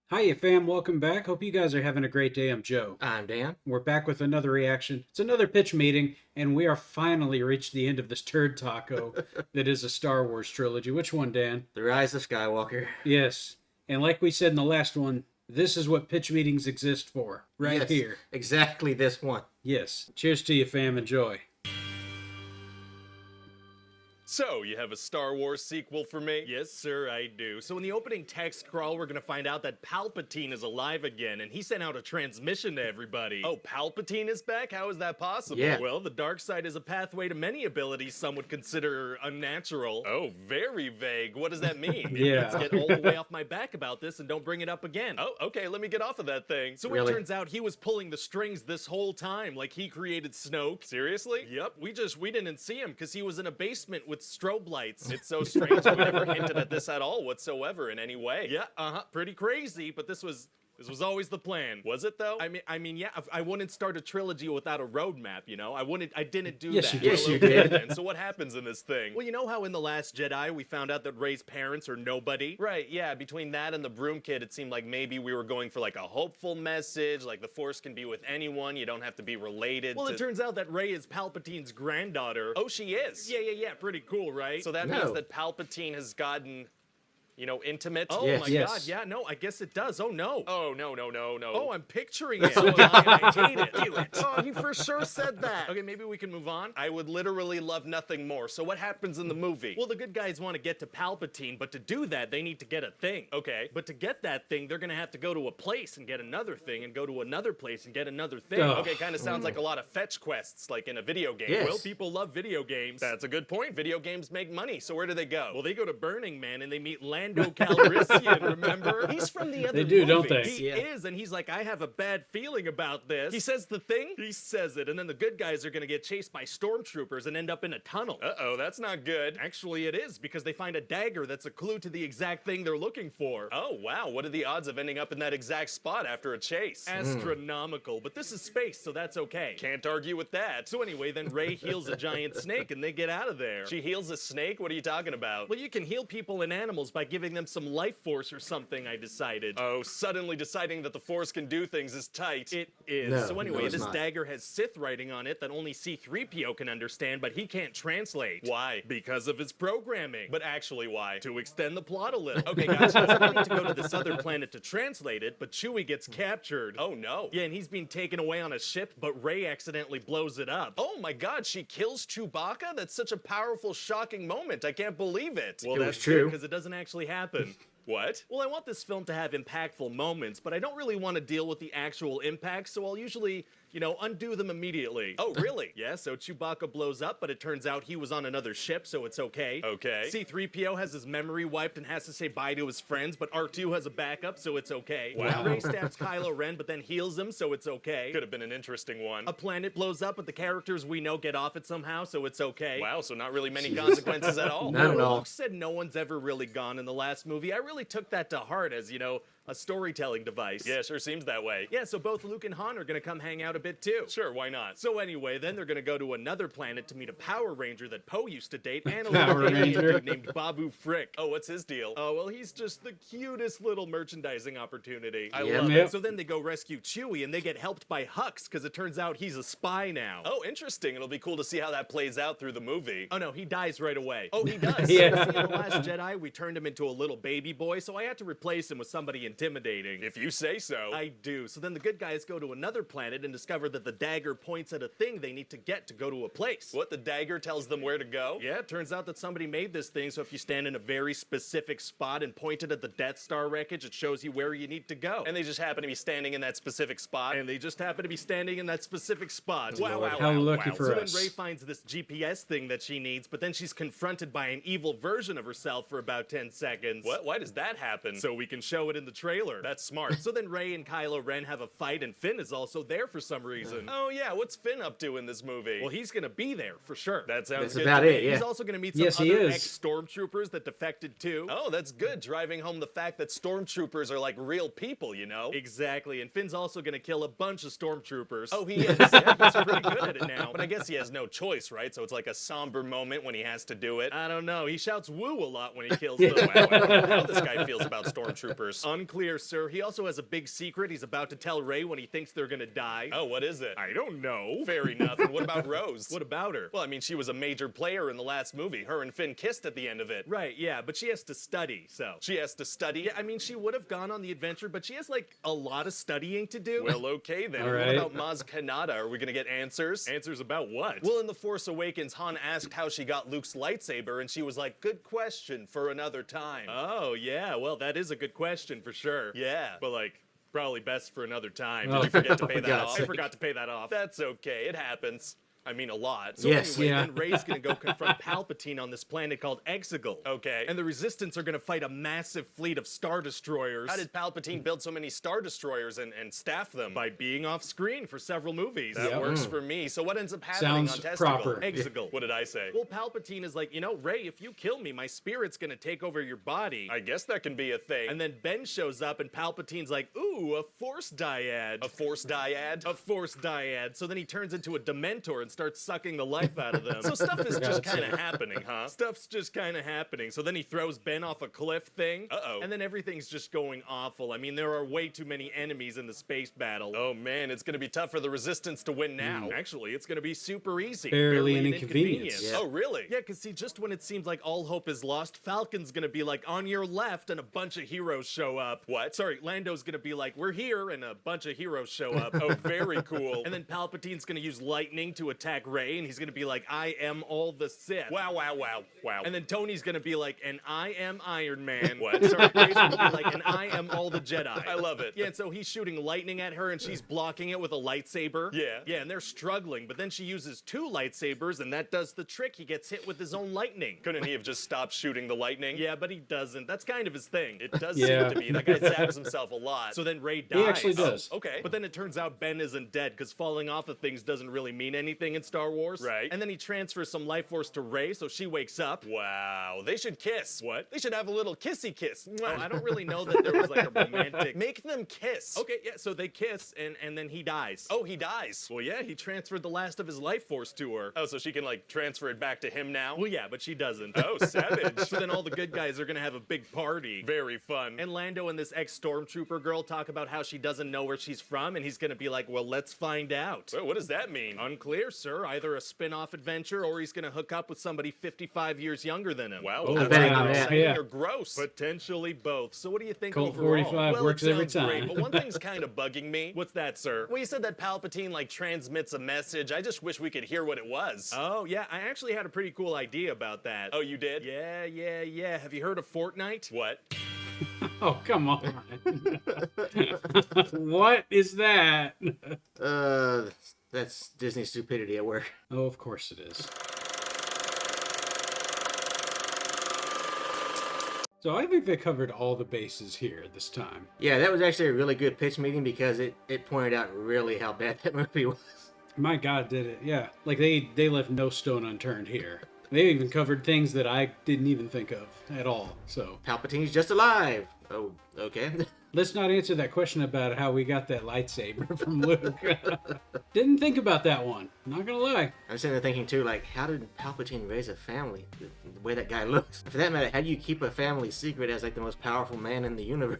Hiya, fam. Welcome back. Hope you guys are having a great day. I'm Joe. I'm Dan. We're back with another reaction. It's another pitch meeting, and we are finally reached the end of this turd taco that is a Star Wars trilogy. Which one, Dan? The Rise of Skywalker. Yes. And like we said in the last one, this is what pitch meetings exist for. Right Yes, here. Exactly this one. Yes. Cheers to you, fam. Enjoy. So, you have a Star Wars sequel for me? Yes, sir, I do. So in the opening text crawl, we're gonna find out that Palpatine is alive again, and he sent out a transmission to everybody. Oh, Palpatine is back? How is that possible? Yeah. Well, the dark side is a pathway to many abilities some would consider unnatural. Oh, very vague. What does that mean? Yeah. Let's get all the way off my back about this and don't bring it up again. Oh, okay, let me get off of that thing. So Really? it turns out he was pulling the strings this whole time, like he created Snoke. Seriously? Yep, we didn't see him because he was in a basement with strobe lights. It's so strange we never hinted at this at all whatsoever in any way. Yeah, pretty crazy, but this was always the plan. Was it though? I mean, yeah. I wouldn't start a trilogy without a roadmap, you know. I didn't do Yes, that. you did. Yes, you did. Then. So what happens in this thing? Well, you know how in The Last Jedi we found out that Rey's parents are nobody? Right. Yeah. Between that and the Broom Kid, it seemed like maybe we were going for like a hopeful message, like the Force can be with anyone. You don't have to be related. Well, it turns out that Rey is Palpatine's granddaughter. Oh, she is. Yeah. Pretty cool, right? So that means No. that Palpatine has gotten, you know, intimate. Oh Yes. my Yes. God, yeah, no, I guess it does. Oh no. Oh no. Oh, I'm picturing it. So Oh, I hate it. Do it. Oh, he for sure said that. Okay, maybe we can move on. I would literally love nothing more. So what happens in the movie? Well, the good guys want to get to Palpatine, but to do that, they need to get a thing. Okay. But to get that thing, they're gonna have to go to a place and get another thing, and go to another place and get another thing. Ugh. Okay, kind of sounds like a lot of fetch quests, like in a video game. Yes. Well, people love video games. That's a good point. Video games make money. So where do they go? Well, they go to Burning Man and they meet Lando Calrissian. Remember? He's from the other They do, don't movie. they? He Yeah. is, and he's like, I have a bad feeling about this. He says the thing, he says it, and then the good guys are gonna get chased by stormtroopers and end up in a tunnel. Uh-oh, that's not good. Actually, it is, because they find a dagger that's a clue to the exact thing they're looking for. Oh, wow, what are the odds of ending up in that exact spot after a chase? Astronomical, but this is space, so that's okay. Can't argue with that. So anyway, then Rey heals a giant snake and they get out of there. She heals a snake? What are you talking about? Well, you can heal people and animals by giving them some life force or something, I decided. Oh, suddenly deciding that the Force can do things is tight. It is. No, So anyway, no, it's this not. dagger has Sith writing on it that only C-3PO can understand, but he can't translate. Why? Because of his programming. But actually, why? To extend the plot a little. Okay, guys, so they need to go to this other planet to translate it, but Chewie gets captured. Oh, no. Yeah, and he's being taken away on a ship, but Rey accidentally blows it up. Oh my God, she kills Chewbacca? That's such a powerful, shocking moment. I can't believe it. Well, It was that's true. because it doesn't actually happen. What? Well, I want this film to have impactful moments, but I don't really want to deal with the actual impact, so I'll usually, you know, undo them immediately. Oh, really? Yeah, so Chewbacca blows up, but it turns out he was on another ship, so it's okay. Okay. C-3PO has his memory wiped and has to say bye to his friends, but R2 has a backup, so it's okay. Wow. Rey stabs Kylo Ren, but then heals him, so it's okay. Could have been an interesting one. A planet blows up, but the characters we know get off it somehow, so it's okay. Wow, so not really many consequences at all. Not at all. Luke said no one's ever really gone in the last movie. I really took that to heart as, you know, a storytelling device. Yeah, sure seems that way. Yeah, so both Luke and Han are gonna come hang out a bit too. Sure, why not? So anyway, then they're gonna go to another planet to meet a Power Ranger that Poe used to date and a little Power alien Ranger. dude named Babu Frick. Oh, what's his deal? Oh, well, he's just the cutest little merchandising opportunity. I Yep. love Yep. it. So then they go rescue Chewie and they get helped by Hux because it turns out he's a spy now. Oh, interesting. It'll be cool to see how that plays out through the movie. Oh no, he dies right away. Oh, he does. Yeah. See, in The Last Jedi, we turned him into a little baby boy, so I had to replace him with somebody intimidating. If you say so. I do. So then the good guys go to another planet and discover that the dagger points at a thing they need to get to go to a place. What, the dagger tells them where to go? Yeah, it turns out that somebody made this thing, so if you stand in a very specific spot and point it at the Death Star wreckage, it shows you where you need to go. And they just happen to be standing in that specific spot. And they just happen to be standing in that specific spot. Wow, wow, How wow, lucky wow. for so us. then Rey finds this GPS thing that she needs, but then she's confronted by an evil version of herself for about 10 seconds. What? Why does that happen? So we can show it in the trailer. That's smart. So then Rey and Kylo Ren have a fight, and Finn is also there for some reason. Oh yeah, what's Finn up to in this movie? Well, he's gonna be there for sure. That sounds That's good about to it, me. yeah. He's also gonna meet some Yes, he other is. ex-stormtroopers that defected too. Oh, that's good. Driving home the fact that stormtroopers are like real people, you know? Exactly. And Finn's also gonna kill a bunch of stormtroopers. Oh, he is. Yeah, he's pretty good at it now. But I guess he has no choice, right? So it's like a somber moment when he has to do it. I don't know. He shouts "woo" a lot when he kills them. Wow, I don't know how this guy feels about stormtroopers. Unclear. Unclear, sir. He also has a big secret he's about to tell Rey when he thinks they're gonna die. Oh, what is it? I don't know. Fair enough. And what about Rose? What about her? Well, I mean, she was a major player in the last movie. Her and Finn kissed at the end of it. Right, yeah, but she has to study, so. She has to study? Yeah, I mean, she would have gone on the adventure, but she has, like, a lot of studying to do. Well, okay then. All right. What about Maz Kanata? Are we gonna get answers? Answers about what? Well, in The Force Awakens, Han asked how she got Luke's lightsaber, and she was like, good question for another time. Oh, yeah, well, that is a good question for sure. Yeah, but like, probably best for another time. Did you forget to pay that off? I forgot to pay that off. That's okay, it happens. I mean, a lot. So Yes. anyway, Yeah. then Rey's gonna go confront Palpatine on this planet called Exegol. Okay. And the Resistance are gonna fight a massive fleet of Star Destroyers. How did Palpatine build so many Star Destroyers and staff them? By being off screen for several movies. That Yep. works for me. So what ends up happening Sounds on Testicle? proper. Exegol. What did I say? Well, Palpatine is like, you know, Rey, if you kill me, my spirit's gonna take over your body. I guess that can be a thing. And then Ben shows up and Palpatine's like, ooh, a Force dyad. A Force dyad? A Force dyad. So then he turns into a Dementor and starts sucking the life out of them. So stuff is just kind of happening, huh? Stuff's just kind of happening. So then he throws Ben off a cliff thing. Uh-oh. And then everything's just going awful. I mean, there are way too many enemies in the space battle. Oh man, it's gonna be tough for the Resistance to win now. Actually, it's gonna be super easy. Barely an inconvenience. Yeah. Oh, really? Yeah, because see, just when it seems like all hope is lost, Falcon's gonna be like, on your left, and a bunch of heroes show up. What? Sorry, Lando's gonna be like, we're here, and a bunch of heroes show up. Oh, very cool. And then Palpatine's gonna use lightning to attack Rey, and he's gonna be like, I am all the Sith. Wow, wow, wow, wow. And then Tony's gonna be like, and I am Iron Man. What? Sorry, Rey's gonna be like, and I am all the Jedi. I love it. Yeah, and so he's shooting lightning at her, and she's blocking it with a lightsaber. Yeah. Yeah, and they're struggling, but then she uses two lightsabers, and that does the trick. He gets hit with his own lightning. Couldn't he have just stopped shooting the lightning? Yeah, but he doesn't. That's kind of his thing. It does Yeah. seem to be. That guy zaps himself a lot. So then Rey dies. He actually does. Oh, okay. But then it turns out Ben isn't dead, because falling off of things doesn't really mean anything in Star Wars. Right. And then he transfers some life force to Rey, so she wakes up. Wow, they should kiss. What? They should have a little kissy kiss. Oh, I don't really know that there was like a romantic. Make them kiss. Okay, yeah, so they kiss, and then he dies. Oh, he dies. Well, yeah, he transferred the last of his life force to her. Oh, so she can like transfer it back to him now? Well, yeah, but she doesn't. Oh, savage. So then all the good guys are gonna have a big party. Very fun. And Lando and this ex-stormtrooper girl talk about how she doesn't know where she's from, and he's gonna be like, well, let's find out. Well, what does that mean? Unclear, sir. Either a spin-off adventure, or he's gonna hook up with somebody 55 years younger than him. Wow, Oh, I'm betting on wow. that. exciting Yeah. or gross? Potentially both. So what do you think Colt overall? 45 well, works it every sounds great, time. but one thing's kind of bugging me. What's that, sir? Well, you said that Palpatine like transmits a message. I just wish we could hear what it was. Oh, yeah, I actually had a pretty cool idea about that. Oh, you did? Yeah. Have you heard of Fortnite? What? Oh, come on. What is that? That's Disney stupidity at work. Oh, of course it is. So I think they covered all the bases here this time. Yeah, that was actually a really good pitch meeting because it pointed out really how bad that movie was. My God, did it? Yeah, like they left no stone unturned here. They even covered things that I didn't even think of at all. So Palpatine's just alive. Oh, okay. let's not answer that question about how we got that lightsaber from Luke. Didn't think about that one. Not gonna lie. I'm sitting there thinking too, like, how did Palpatine raise a family? The way that guy looks. For that matter, how do you keep a family secret as like the most powerful man in the universe?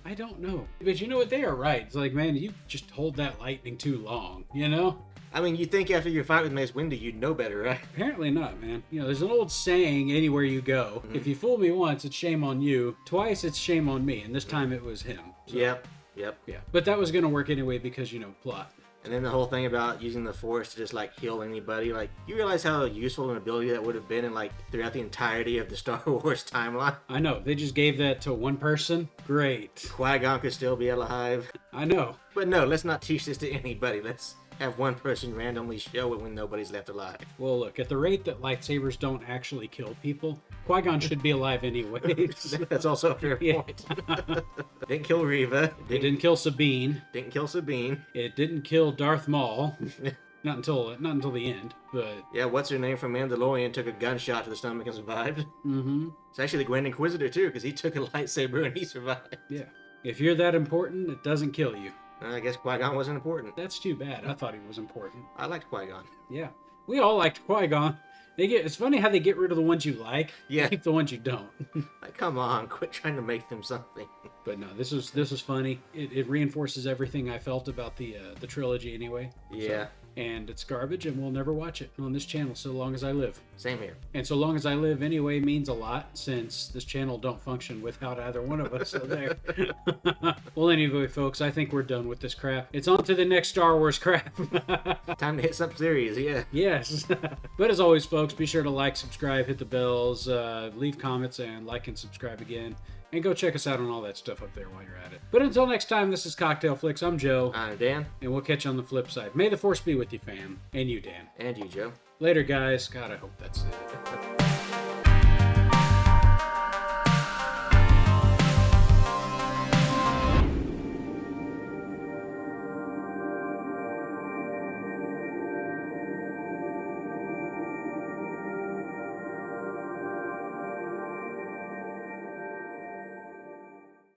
I don't know. But you know what? They are right. It's like, man, you just hold that lightning too long, you know? I mean, you'd think after your fight with Mace Windu, you'd know better, right? Apparently not, man. You know, there's an old saying anywhere you go. If you fool me once, it's shame on you. Twice, it's shame on me. And this time it was him. So, Yep. Yeah. But that was going to work anyway because, you know, plot. And then the whole thing about using the Force to just like heal anybody, like, you realize how useful an ability that would have been in like throughout the entirety of the Star Wars timeline? I know. They just gave that to one person. Great. Qui-Gon could still be alive. I know. But no, let's not teach this to anybody. Let's have one person randomly show it when nobody's left alive. Well, look, at the rate that lightsabers don't actually kill people, Qui-Gon should be alive anyway. That's also a fair Yeah. point. Didn't kill Reva. It didn't kill Sabine. Didn't kill Sabine. It didn't kill Darth Maul. Not until the end, but Yeah, what's her name from Mandalorian took a gunshot to the stomach and survived. mm-hmm. It's actually the Grand Inquisitor too, because he took a lightsaber and he survived. Yeah. If you're that important, it doesn't kill you. I guess Qui-Gon wasn't important. That's too bad. I thought he was important. I liked Qui-Gon. Yeah. We all liked Qui-Gon. It's funny how they get rid of the ones you like, Yeah. keep the ones you don't. Like, come on, quit trying to make them something. But no, this was funny. It reinforces everything I felt about the trilogy anyway. Yeah. And it's garbage, and we'll never watch it on this channel so long as I live. Same here. And so long as I live anyway means a lot, since this channel don't function without either one of us. So there. Well, anyway, folks, I think we're done with this crap. It's on to the next Star Wars crap. Time to hit some series, yeah. Yes. But as always, folks, be sure to like, subscribe, hit the bells, leave comments, and like and subscribe again. And go check us out on all that stuff up there while you're at it. But until next time, this is Cocktail Flicks. I'm Joe. I'm Dan. And we'll catch you on the flip side. May the Force be with you, fam. And you, Dan. And you, Joe. Later, guys. God, I hope that's it.